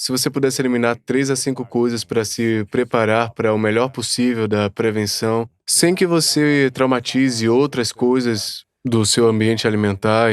Se você pudesse eliminar 3 a 5 coisas para se preparar para o melhor possível da prevenção, sem que você traumatize outras coisas do seu ambiente alimentar.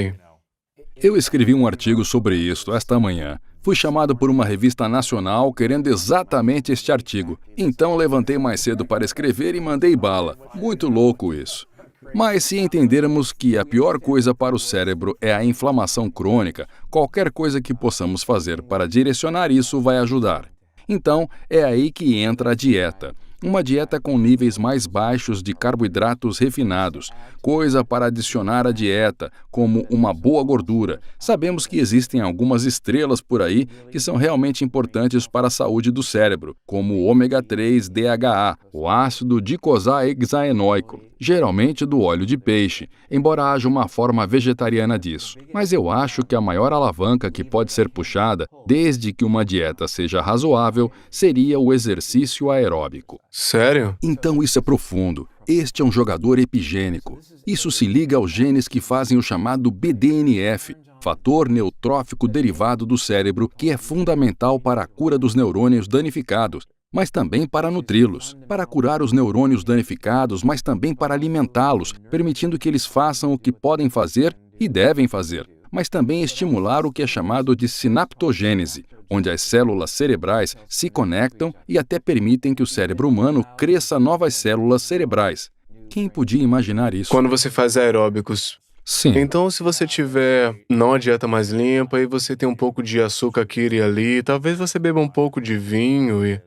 Eu escrevi um artigo sobre isso esta manhã. Fui chamado por uma revista nacional querendo exatamente este artigo. Então levantei mais cedo para escrever e mandei bala. Muito louco isso. Mas se entendermos que a pior coisa para o cérebro é a inflamação crônica, qualquer coisa que possamos fazer para direcionar isso vai ajudar. Então, é aí que entra a dieta. Uma dieta com níveis mais baixos de carboidratos refinados, coisa para adicionar à dieta, como uma boa gordura. Sabemos que existem algumas estrelas por aí que são realmente importantes para a saúde do cérebro, como o ômega 3 DHA, o ácido dicosaexaenoico, geralmente do óleo de peixe, embora haja uma forma vegetariana disso. Mas eu acho que a maior alavanca que pode ser puxada, desde que uma dieta seja razoável, seria o exercício aeróbico. Sério? Então isso é profundo. Este é um jogador epigênico. Isso se liga aos genes que fazem o chamado BDNF, fator neutrófico derivado do cérebro, que é fundamental para a cura dos neurônios danificados, mas também para nutri-los, para curar os neurônios danificados, mas também para alimentá-los, permitindo que eles façam o que podem fazer e devem fazer, mas também estimular o que é chamado de sinaptogênese, onde as células cerebrais se conectam e até permitem que o cérebro humano cresça novas células cerebrais. Quem podia imaginar isso? Quando você faz aeróbicos. Sim. Então, se você tiver não a dieta mais limpa e você tem um pouco de açúcar aqui e ali, talvez você beba um pouco de vinho e...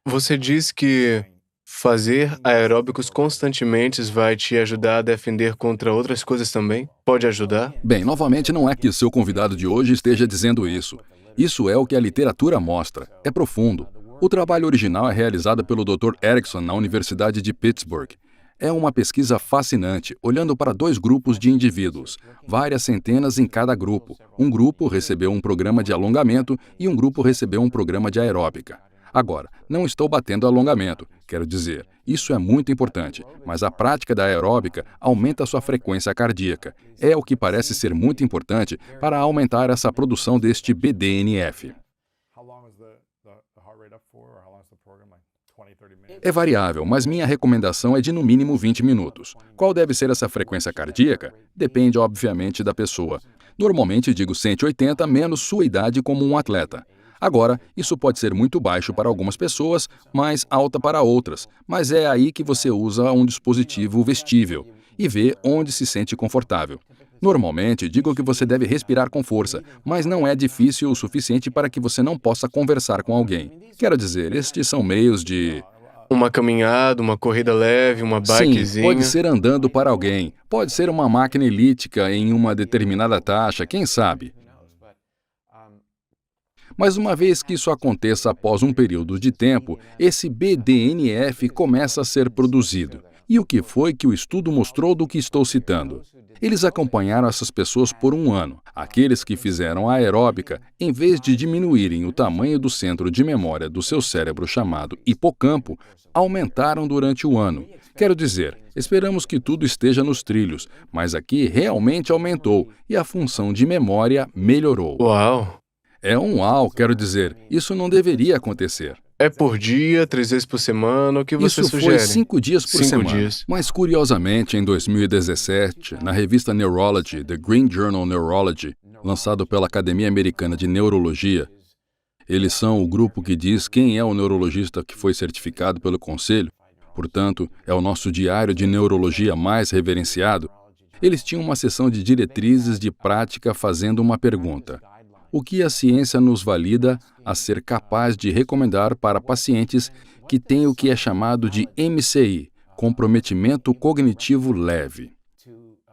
Você diz que fazer aeróbicos constantemente vai te ajudar a defender contra outras coisas também? Pode ajudar? Bem, novamente não é que o seu convidado de hoje esteja dizendo isso. Isso é o que a literatura mostra. É profundo. O trabalho original é realizado pelo Dr. Erickson na Universidade de Pittsburgh. É uma pesquisa fascinante, olhando para 2 grupos de indivíduos, várias centenas em cada grupo. Um grupo recebeu um programa de alongamento e um grupo recebeu um programa de aeróbica. Agora, não estou batendo alongamento, quero dizer, isso é muito importante, mas a prática da aeróbica aumenta sua frequência cardíaca. É o que parece ser muito importante para aumentar essa produção deste BDNF. É variável, mas minha recomendação é de no mínimo 20 minutos. Qual deve ser essa frequência cardíaca? Depende, obviamente, da pessoa. Normalmente digo 180 menos sua idade como um atleta. Agora, isso pode ser muito baixo para algumas pessoas, mais alta para outras, mas é aí que você usa um dispositivo vestível e vê onde se sente confortável. Normalmente, digo que você deve respirar com força, mas não é difícil o suficiente para que você não possa conversar com alguém. Quero dizer, estes são meios de... Uma caminhada, uma corrida leve, uma bikezinha. Sim, pode ser andando para alguém, pode ser uma máquina elíptica em uma determinada taxa, quem sabe? Mas uma vez que isso aconteça após um período de tempo, esse BDNF começa a ser produzido. E o que foi que o estudo mostrou do que estou citando? Eles acompanharam essas pessoas por 1 ano. Aqueles que fizeram a aeróbica, em vez de diminuírem o tamanho do centro de memória do seu cérebro chamado hipocampo, aumentaram durante o ano. Quero dizer, esperamos que tudo esteja nos trilhos, mas aqui realmente aumentou e a função de memória melhorou. Uau! É um uau, quero dizer, isso não deveria acontecer. É por dia, 3 vezes por semana, o que você Isso sugere? foi 5 dias por 5 semana. dias. Mas, curiosamente, em 2017, na revista Neurology, The Green Journal Neurology, lançado pela Academia Americana de Neurologia, eles são o grupo que diz quem é o neurologista que foi certificado pelo Conselho, portanto, é o nosso diário de neurologia mais reverenciado. Eles tinham uma seção de diretrizes de prática fazendo uma pergunta. O que a ciência nos valida a ser capaz de recomendar para pacientes que têm o que é chamado de MCI, comprometimento cognitivo leve.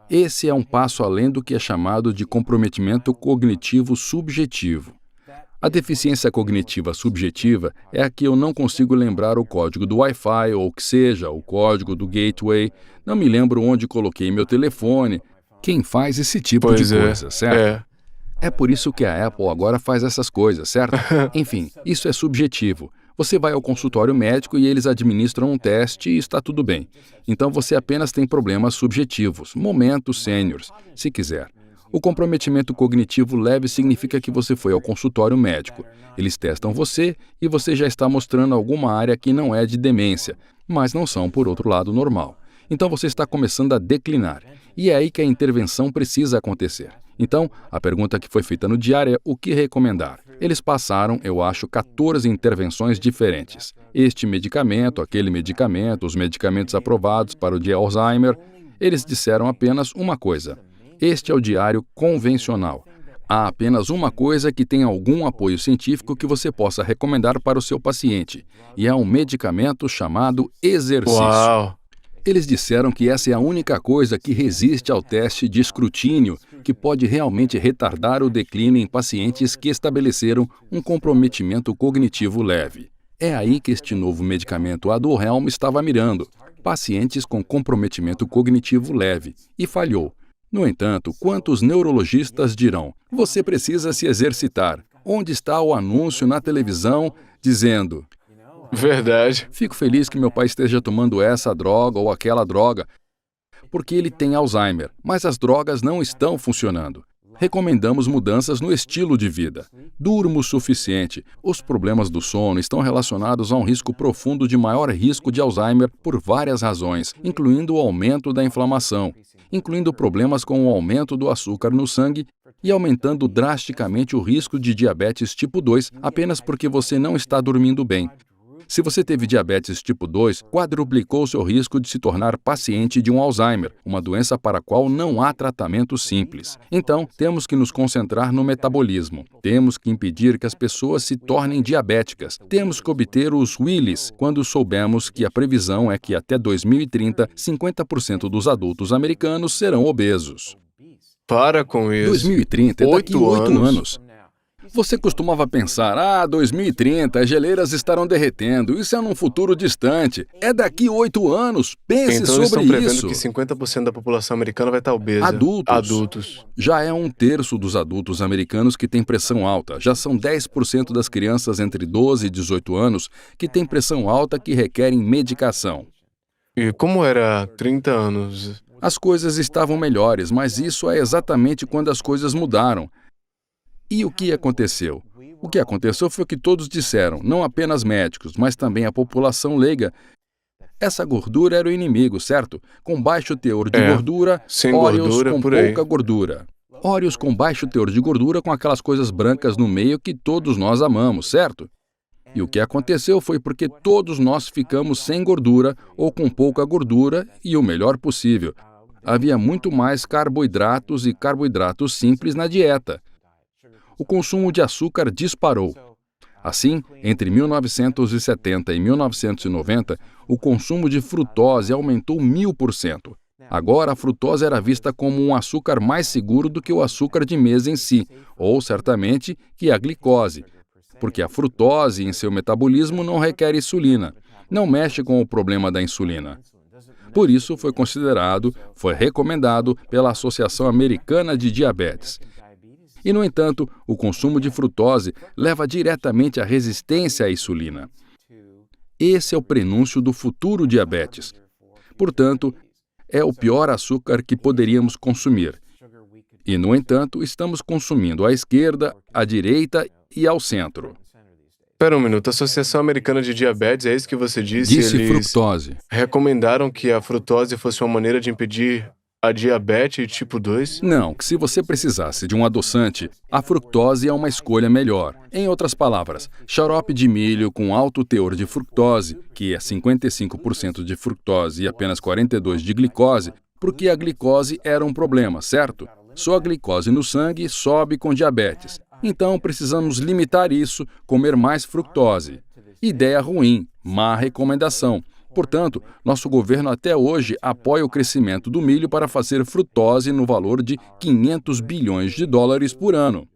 Esse é um passo além do que é chamado de comprometimento cognitivo subjetivo. A deficiência cognitiva subjetiva é a que eu não consigo lembrar o código do Wi-Fi ou o que seja, o código do gateway, não me lembro onde coloquei meu telefone. Quem faz esse tipo de coisa, certo? É por isso que a Apple agora faz essas coisas, certo? Enfim, isso é subjetivo. Você vai ao consultório médico e eles administram um teste e está tudo bem. Então você apenas tem problemas subjetivos, momentos sêniores, se quiser. O comprometimento cognitivo leve significa que você foi ao consultório médico. Eles testam você e você já está mostrando alguma área que não é de demência, mas não são, por outro lado, normal. Então você está começando a declinar. E é aí que a intervenção precisa acontecer. Então, a pergunta que foi feita no diário é o que recomendar. Eles passaram, eu acho, 14 intervenções diferentes. Este medicamento, aquele medicamento, os medicamentos aprovados para o de Alzheimer. Eles disseram apenas uma coisa. Este é o diário convencional. Há apenas uma coisa que tem algum apoio científico que você possa recomendar para o seu paciente, e é um medicamento chamado exercício. Uau! Eles disseram que essa é a única coisa que resiste ao teste de escrutínio que pode realmente retardar o declínio em pacientes que estabeleceram um comprometimento cognitivo leve. É aí que este novo medicamento Aduhelm estava mirando, pacientes com comprometimento cognitivo leve, e falhou. No entanto, quantos neurologistas dirão, você precisa se exercitar? Onde está o anúncio na televisão dizendo... Verdade. Fico feliz que meu pai esteja tomando essa droga ou aquela droga, porque ele tem Alzheimer, mas as drogas não estão funcionando. Recomendamos mudanças no estilo de vida. Durmo o suficiente. Os problemas do sono estão relacionados a um risco profundo de maior risco de Alzheimer por várias razões, incluindo o aumento da inflamação, incluindo problemas com o aumento do açúcar no sangue e aumentando drasticamente o risco de diabetes tipo 2 apenas porque você não está dormindo bem. Se você teve diabetes tipo 2, quadruplicou seu risco de se tornar paciente de um Alzheimer, uma doença para a qual não há tratamento simples. Então, temos que nos concentrar no metabolismo. Temos que impedir que as pessoas se tornem diabéticas. Temos que obter os Willys quando soubemos que a previsão é que até 2030, 50% dos adultos americanos serão obesos. Para com isso. 2030 é daqui 8 8 anos. Você costumava pensar, 2030, as geleiras estarão derretendo, isso é num futuro distante. É daqui 8 anos, pense Então eles sobre estão prevendo isso. que 50% da população americana vai estar obesa. Adultos. Já é 1/3 dos adultos americanos que têm pressão alta. Já são 10% das crianças entre 12 e 18 anos que têm pressão alta que requerem medicação. E como era há 30 anos? As coisas estavam melhores, mas isso é exatamente quando as coisas mudaram. E o que aconteceu? O que aconteceu foi que todos disseram, não apenas médicos, mas também a população leiga, essa gordura era o inimigo, certo? Com baixo teor de gordura, sem Oreos gordura, com por aí. pouca gordura. Oreos com baixo teor de gordura com aquelas coisas brancas no meio que todos nós amamos, certo? E o que aconteceu foi porque todos nós ficamos sem gordura ou com pouca gordura e o melhor possível. Havia muito mais carboidratos e carboidratos simples na dieta. O consumo de açúcar disparou. Assim, entre 1970 e 1990, o consumo de frutose aumentou 1000%. Agora, a frutose era vista como um açúcar mais seguro do que o açúcar de mesa em si, ou, certamente, que a glicose, porque a frutose em seu metabolismo não requer insulina, não mexe com o problema da insulina. Por isso, foi recomendado pela Associação Americana de Diabetes. E, no entanto, o consumo de frutose leva diretamente à resistência à insulina. Esse é o prenúncio do futuro diabetes. Portanto, é o pior açúcar que poderíamos consumir. E, no entanto, estamos consumindo à esquerda, à direita e ao centro. Espera um minuto, a Associação Americana de Diabetes, é isso que você disse? Disse Eles frutose. recomendaram que a frutose fosse uma maneira de impedir a diabetes tipo 2? Não, que se você precisasse de um adoçante, a fructose é uma escolha melhor. Em outras palavras, xarope de milho com alto teor de fructose, que é 55% de fructose e apenas 42% de glicose, porque a glicose era um problema, certo? Só a glicose no sangue sobe com diabetes. Então, precisamos limitar isso, comer mais fructose. Ideia ruim, má recomendação. Portanto, nosso governo até hoje apoia o crescimento do milho para fazer frutose no valor de 500 bilhões de dólares por ano.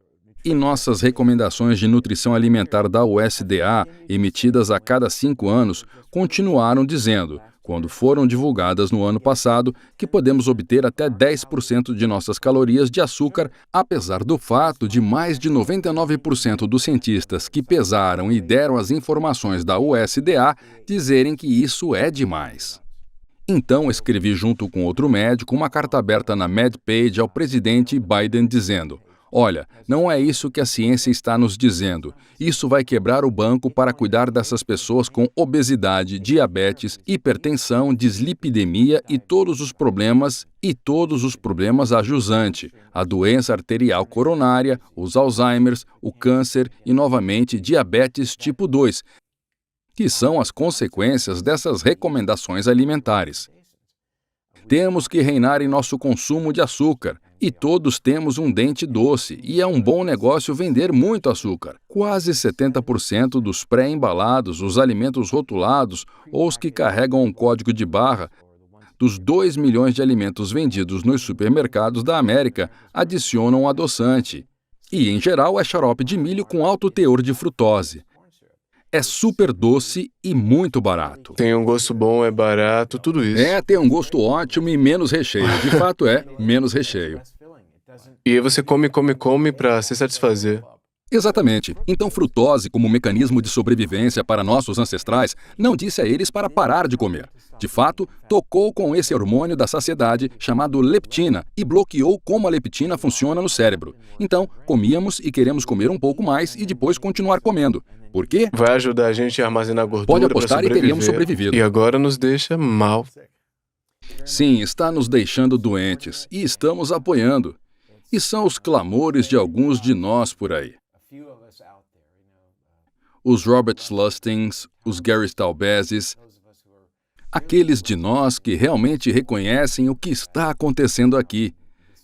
E nossas recomendações de nutrição alimentar da USDA, emitidas a cada 5 anos, continuaram dizendo, quando foram divulgadas no ano passado, que podemos obter até 10% de nossas calorias de açúcar, apesar do fato de mais de 99% dos cientistas que pesaram e deram as informações da USDA dizerem que isso é demais. Então, escrevi junto com outro médico uma carta aberta na MedPage ao presidente Biden dizendo: olha, não é isso que a ciência está nos dizendo. Isso vai quebrar o banco para cuidar dessas pessoas com obesidade, diabetes, hipertensão, dislipidemia e todos os problemas a jusante, a doença arterial coronária, os Alzheimer's, o câncer e, novamente, diabetes tipo 2, que são as consequências dessas recomendações alimentares. Temos que reinar em nosso consumo de açúcar. E todos temos um dente doce, e é um bom negócio vender muito açúcar. Quase 70% dos pré-embalados, os alimentos rotulados ou os que carregam um código de barra, dos 2 milhões de alimentos vendidos nos supermercados da América, adicionam adoçante. E, em geral, é xarope de milho com alto teor de frutose. É super doce e muito barato. Tem um gosto bom, é barato, tudo isso. Tem um gosto ótimo e menos recheio. De fato, menos recheio. E aí você come para se satisfazer. Exatamente. Então, frutose, como mecanismo de sobrevivência para nossos ancestrais, não disse a eles para parar de comer. De fato, tocou com esse hormônio da saciedade, chamado leptina, e bloqueou como a leptina funciona no cérebro. Então, comíamos e queremos comer um pouco mais e depois continuar comendo. Por quê? Vai ajudar a gente a armazenar gordura. Pode apostar e teríamos sobrevivido. E agora nos deixa mal. Sim, está nos deixando doentes e estamos apoiando. E são os clamores de alguns de nós por aí. Os Robert Lustings, os Gary Stalbeses, aqueles de nós que realmente reconhecem o que está acontecendo aqui,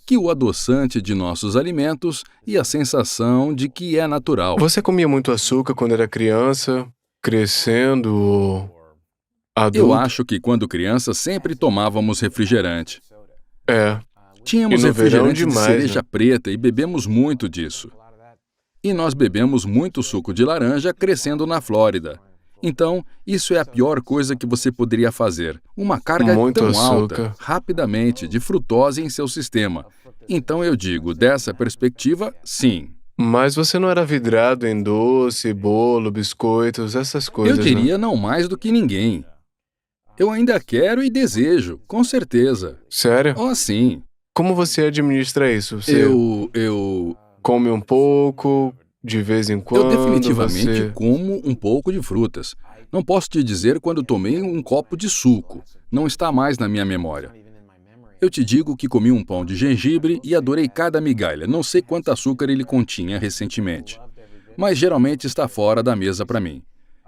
que o adoçante de nossos alimentos e a sensação de que é natural. Você comia muito açúcar quando era criança, crescendo, adulto? Eu acho que quando criança sempre tomávamos refrigerante. Tínhamos refrigerante de cereja preta e bebemos muito disso. E nós bebemos muito suco de laranja crescendo na Flórida. Então, isso é a pior coisa que você poderia fazer. Uma carga tão alta, rapidamente, de frutose em seu sistema. Então eu digo, dessa perspectiva, sim. Mas você não era vidrado em doce, bolo, biscoitos, essas coisas, eu diria não mais do que ninguém. Eu ainda quero e desejo, com certeza. Sério? Oh, sim. Como você administra isso? Você come um pouco, de vez em quando? Eu definitivamente como um pouco de frutas. Não posso te dizer quando tomei um copo de suco. Não está mais na minha memória. Eu te digo que comi um pão de gengibre e adorei cada migalha. Não sei quanto açúcar ele continha recentemente. Mas geralmente está fora da mesa para mim.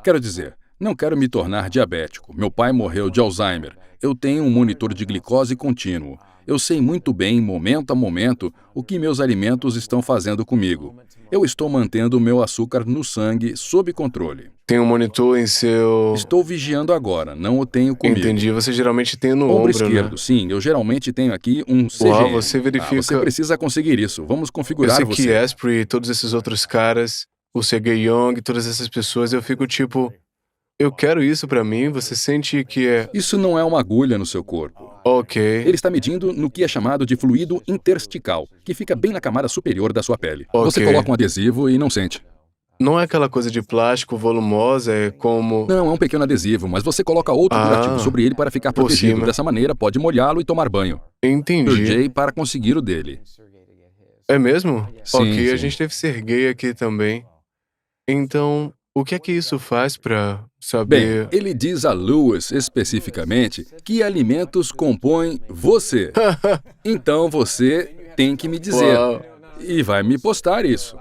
Quero dizer, não quero me tornar diabético. Meu pai morreu de Alzheimer. Eu tenho um monitor de glicose contínuo. Eu sei muito bem, momento a momento, o que meus alimentos estão fazendo comigo. Eu estou mantendo o meu açúcar no sangue sob controle. Tem um monitor em seu... Estou vigiando agora, não o tenho comigo. Entendi, você geralmente tem no ombro, esquerdo, né? Sim, eu geralmente tenho aqui um CGM. Uau, você verifica... você precisa conseguir isso, vamos configurar você. Eu sei que Asprey e todos esses outros caras, o Sergey Young, todas essas pessoas, eu fico tipo... Eu quero isso pra mim, você sente que é... Isso não é uma agulha no seu corpo. Ok. Ele está medindo no que é chamado de fluido interstical, que fica bem na camada superior da sua pele. Você coloca um adesivo e não sente. Não é aquela coisa de plástico volumosa, é como... Não, é um pequeno adesivo, mas você coloca outro curativo sobre ele para ficar protegido. Dessa maneira, pode molhá-lo e tomar banho. Entendi. Sergey para conseguir o dele. É mesmo? Sim, ok, sim. A gente teve Sergey aqui também. Então, o que é que isso faz para saber... Bem, ele diz a Lewis, especificamente, que alimentos compõem você. Então você tem que me dizer. Uau. E vai me postar isso.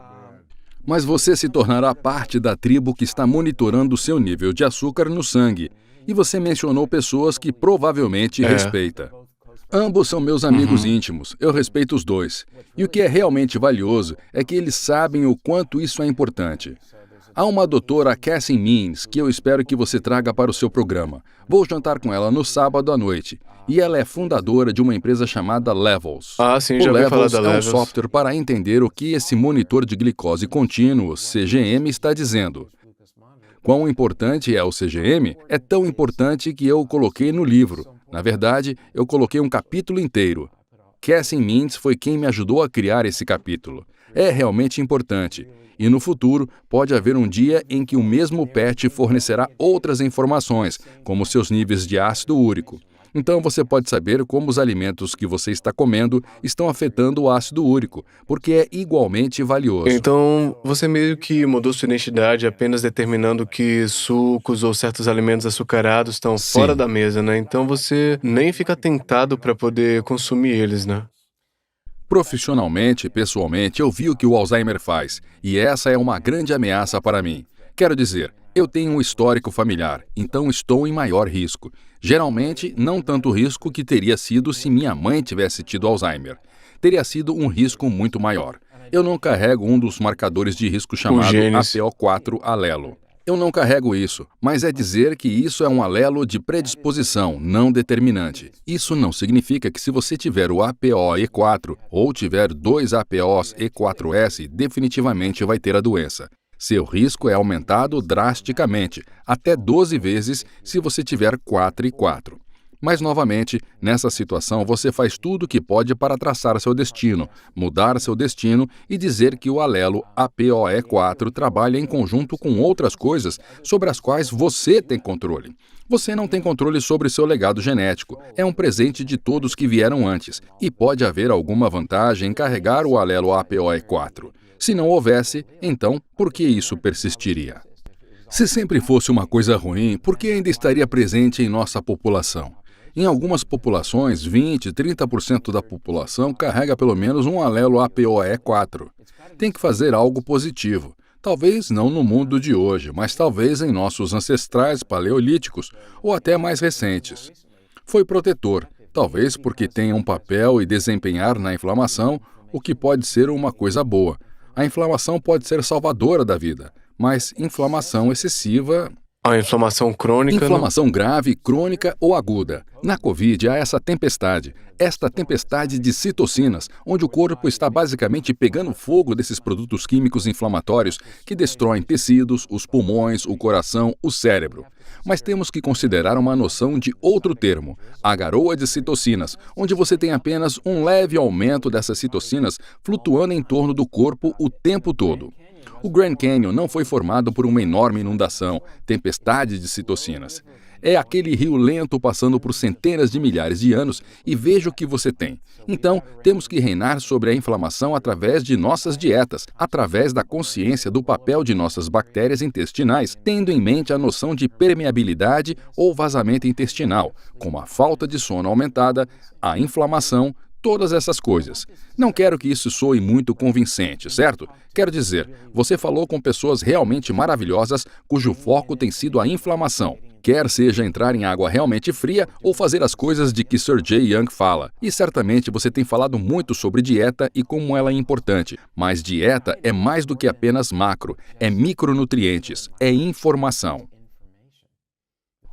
Mas você se tornará parte da tribo que está monitorando o seu nível de açúcar no sangue. E você mencionou pessoas que provavelmente respeita. Ambos são meus amigos íntimos, eu respeito os dois. E o que é realmente valioso é que eles sabem o quanto isso é importante. Há uma doutora, Cassie Means, que eu espero que você traga para o seu programa. Vou jantar com ela no sábado à noite. E ela é fundadora de uma empresa chamada Levels. Sim, já ouvi falar da Levels Levels. É um software para entender o que esse monitor de glicose contínuo, CGM, está dizendo. Quão importante é o CGM? É tão importante que eu o coloquei no livro. Na verdade, eu coloquei um capítulo inteiro. Cassie Means foi quem me ajudou a criar esse capítulo. É realmente importante. E no futuro, pode haver um dia em que o mesmo PET fornecerá outras informações, como seus níveis de ácido úrico. Então você pode saber como os alimentos que você está comendo estão afetando o ácido úrico, porque é igualmente valioso. Então, você meio que mudou sua identidade apenas determinando que sucos ou certos alimentos açucarados estão fora Sim. da mesa, né? Então você nem fica tentado para poder consumir eles, né? Profissionalmente e pessoalmente, eu vi o que o Alzheimer faz, e essa é uma grande ameaça para mim. Quero dizer, eu tenho um histórico familiar, então estou em maior risco. Geralmente, não tanto risco que teria sido se minha mãe tivesse tido Alzheimer. Teria sido um risco muito maior. Eu não carrego um dos marcadores de risco Os chamado genes. APO4 alelo. Eu não carrego isso, mas é dizer que isso é um alelo de predisposição, não determinante. Isso não significa que se você tiver o APOE4 ou tiver dois APOs E4S, definitivamente vai ter a doença. Seu risco é aumentado drasticamente, até 12 vezes se você tiver 4 e 4. Mas, novamente, nessa situação você faz tudo o que pode para traçar seu destino, mudar seu destino e dizer que o alelo APOE4 trabalha em conjunto com outras coisas sobre as quais você tem controle. Você não tem controle sobre seu legado genético. É um presente de todos que vieram antes, e pode haver alguma vantagem em carregar o alelo APOE4. Se não houvesse, então, por que isso persistiria? Se sempre fosse uma coisa ruim, por que ainda estaria presente em nossa população? Em algumas populações, 20, 30% da população carrega pelo menos um alelo APOE4. Tem que fazer algo positivo. Talvez não no mundo de hoje, mas talvez em nossos ancestrais paleolíticos ou até mais recentes. Foi protetor, talvez porque tenha um papel e desempenhar na inflamação, o que pode ser uma coisa boa. A inflamação pode ser salvadora da vida, mas inflamação excessiva... A inflamação crônica não. Inflamação grave, crônica ou aguda. Na Covid há esta tempestade de citocinas, onde o corpo está basicamente pegando fogo desses produtos químicos inflamatórios que destroem tecidos, os pulmões, o coração, o cérebro. Mas temos que considerar uma noção de outro termo, a garoa de citocinas, onde você tem apenas um leve aumento dessas citocinas flutuando em torno do corpo o tempo todo. O Grand Canyon não foi formado por uma enorme inundação, tempestade de citocinas. É aquele rio lento passando por centenas de milhares de anos e veja o que você tem. Então, temos que reinar sobre a inflamação através de nossas dietas, através da consciência do papel de nossas bactérias intestinais, tendo em mente a noção de permeabilidade ou vazamento intestinal, como a falta de sono aumentada, a inflamação, todas essas coisas. Não quero que isso soe muito convincente, certo? Quero dizer, você falou com pessoas realmente maravilhosas cujo foco tem sido a inflamação. Quer seja entrar em água realmente fria ou fazer as coisas de que Sir J. Young fala. E certamente você tem falado muito sobre dieta e como ela é importante. Mas dieta é mais do que apenas macro, é micronutrientes, é informação.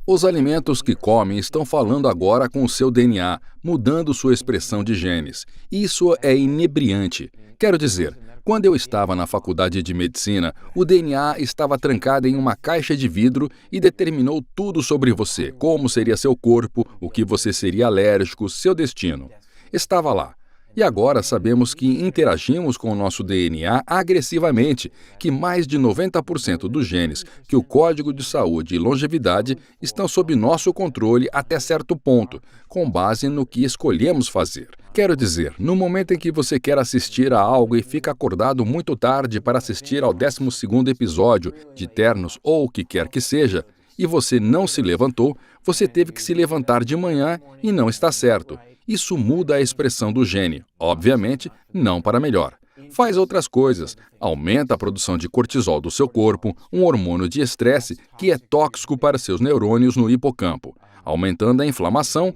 Os alimentos que comem estão falando agora com o seu DNA, mudando sua expressão de genes. Isso é inebriante. Quero dizer, quando eu estava na faculdade de medicina, o DNA estava trancado em uma caixa de vidro e determinou tudo sobre você, como seria seu corpo, o que você seria alérgico, seu destino. Estava lá. E agora sabemos que interagimos com o nosso DNA agressivamente, que mais de 90% dos genes que o Código de Saúde e Longevidade estão sob nosso controle até certo ponto, com base no que escolhemos fazer. Quero dizer, no momento em que você quer assistir a algo e fica acordado muito tarde para assistir ao 12º episódio de Ternos ou o que quer que seja, e você não se levantou, você teve que se levantar de manhã e não está certo. Isso muda a expressão do gene, obviamente, não para melhor. Faz outras coisas, aumenta a produção de cortisol do seu corpo, um hormônio de estresse que é tóxico para seus neurônios no hipocampo, aumentando a inflamação,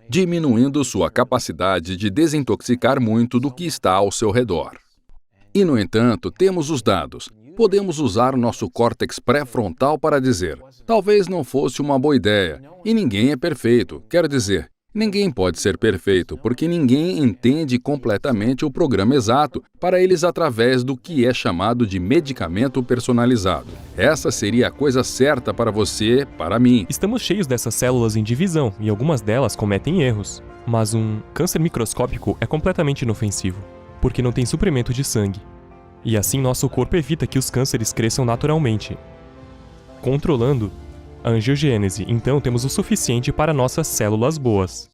diminuindo sua capacidade de desintoxicar muito do que está ao seu redor. E, no entanto, temos os dados. Podemos usar o nosso córtex pré-frontal para dizer, talvez não fosse uma boa ideia, e ninguém é perfeito, quero dizer, ninguém pode ser perfeito, porque ninguém entende completamente o programa exato para eles através do que é chamado de medicamento personalizado. Essa seria a coisa certa para você, para mim. Estamos cheios dessas células em divisão e algumas delas cometem erros. Mas um câncer microscópico é completamente inofensivo, porque não tem suprimento de sangue. E assim nosso corpo evita que os cânceres cresçam naturalmente, controlando a angiogênese, então temos o suficiente para nossas células boas.